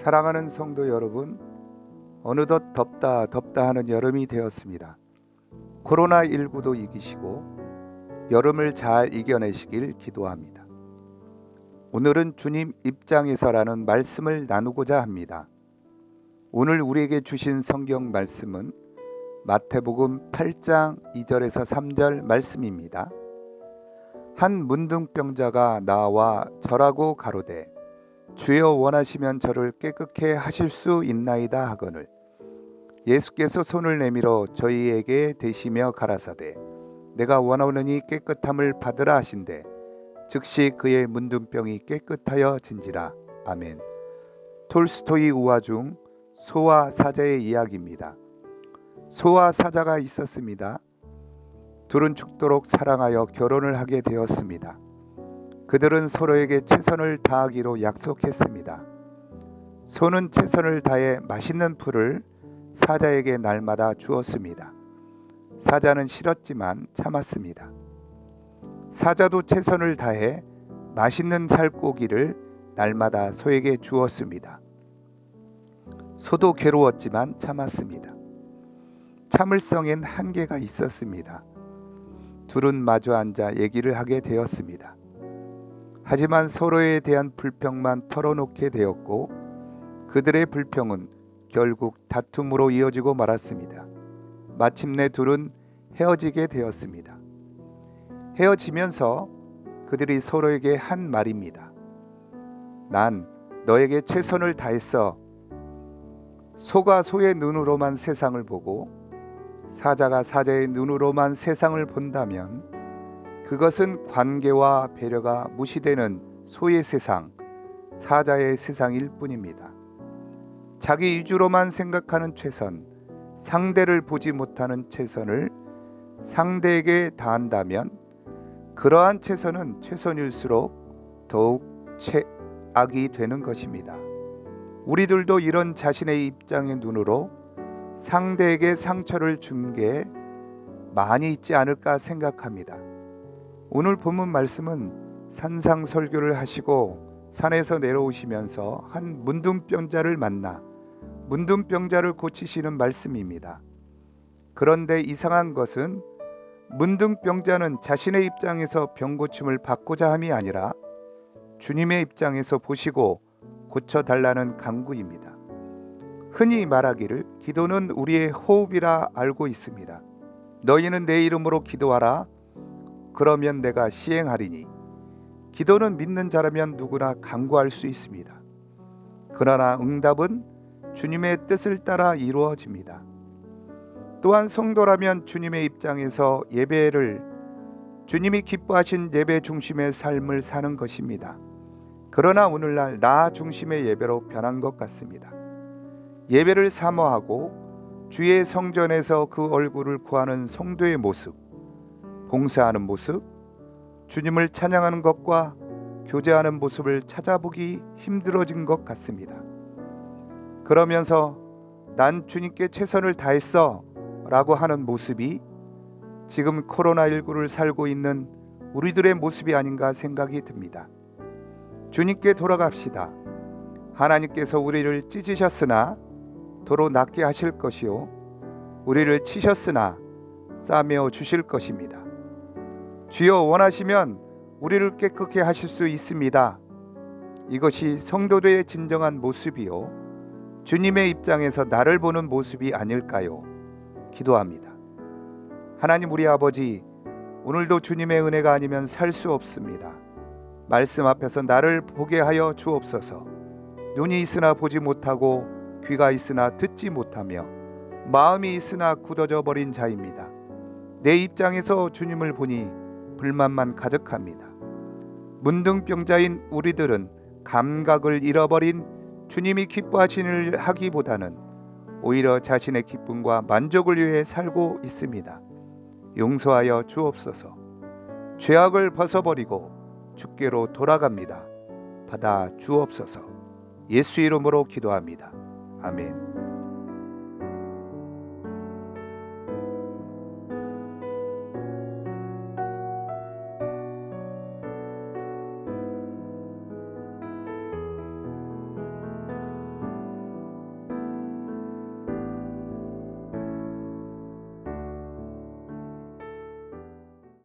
사랑하는 성도 여러분, 어느덧 덥다 하는 여름이 되었습니다. 코로나19도 이기시고 여름을 잘 이겨내시길 기도합니다. 오늘은 주님 입장에서라는 말씀을 나누고자 합니다. 오늘 우리에게 주신 성경 말씀은 마태복음 8장 2절에서 3절 말씀입니다. 한 문둥병자가 나와 절하고 가로되 주여 원하시면 저를 깨끗게 하실 수 있나이다 하거늘 예수께서 손을 내밀어 저희에게 대시며 가라사대 내가 원하노니 깨끗함을 받으라 하신대 즉시 그의 문둥병이 깨끗하여 진지라. 아멘. 톨스토이 우화 중 소와 사자의 이야기입니다. 소와 사자가 있었습니다. 둘은 죽도록 사랑하여 결혼을 하게 되었습니다. 그들은 서로에게 최선을 다하기로 약속했습니다. 소는 최선을 다해 맛있는 풀을 사자에게 날마다 주었습니다. 사자는 싫었지만 참았습니다. 사자도 최선을 다해 맛있는 살코기를 날마다 소에게 주었습니다. 소도 괴로웠지만 참았습니다. 참을성엔 한계가 있었습니다. 둘은 마주 앉아 얘기를 하게 되었습니다. 하지만 서로에 대한 불평만 털어놓게 되었고 그들의 불평은 결국 다툼으로 이어지고 말았습니다. 마침내 둘은 헤어지게 되었습니다. 헤어지면서 그들이 서로에게 한 말입니다. 난 너에게 최선을 다했어. 소가 소의 눈으로만 세상을 보고 사자가 사자의 눈으로만 세상을 본다면 그것은 관계와 배려가 무시되는 소의 세상, 사자의 세상일 뿐입니다. 자기 위주로만 생각하는 최선, 상대를 보지 못하는 최선을 상대에게 다한다면 그러한 최선은 최선일수록 더욱 최악이 되는 것입니다. 우리들도 이런 자신의 입장의 눈으로 상대에게 상처를 준 게 많이 있지 않을까 생각합니다. 오늘 본문 말씀은 산상설교를 하시고 산에서 내려오시면서 한 문둥병자를 만나 문둥병자를 고치시는 말씀입니다. 그런데 이상한 것은 문둥병자는 자신의 입장에서 병고침을 받고자 함이 아니라 주님의 입장에서 보시고 고쳐달라는 간구입니다. 흔히 말하기를 기도는 우리의 호흡이라 알고 있습니다. 너희는 내 이름으로 기도하라. 그러면 내가 시행하리니. 기도는 믿는 자라면 누구나 간구할 수 있습니다. 그러나 응답은 주님의 뜻을 따라 이루어집니다. 또한 성도라면 주님의 입장에서 예배를 주님이 기뻐하신 예배 중심의 삶을 사는 것입니다. 그러나 오늘날 나 중심의 예배로 변한 것 같습니다. 예배를 사모하고 주의 성전에서 그 얼굴을 구하는 성도의 모습, 봉사하는 모습, 주님을 찬양하는 것과 교제하는 모습을 찾아보기 힘들어진 것 같습니다. 그러면서 난 주님께 최선을 다했어 라고 하는 모습이 지금 코로나19를 살고 있는 우리들의 모습이 아닌가 생각이 듭니다. 주님께 돌아갑시다. 하나님께서 우리를 찢으셨으나 도로 낫게 하실 것이요 우리를 치셨으나 싸매어 주실 것입니다. 주여 원하시면 우리를 깨끗게 하실 수 있습니다. 이것이 성도들의 진정한 모습이요 주님의 입장에서 나를 보는 모습이 아닐까요? 기도합니다. 하나님 우리 아버지, 오늘도 주님의 은혜가 아니면 살 수 없습니다. 말씀 앞에서 나를 보게 하여 주옵소서. 눈이 있으나 보지 못하고 귀가 있으나 듣지 못하며 마음이 있으나 굳어져 버린 자입니다. 내 입장에서 주님을 보니 불만만 가득합니다. 문둥병자인 우리들은 감각을 잃어버린 주님이 기뻐하시는 일을 하기보다는 오히려 자신의 기쁨과 만족을 위해 살고 있습니다. 용서하여 주옵소서. 죄악을 벗어버리고 주께로 돌아갑니다. 받아 주옵소서. 예수 이름으로 기도합니다. 아멘.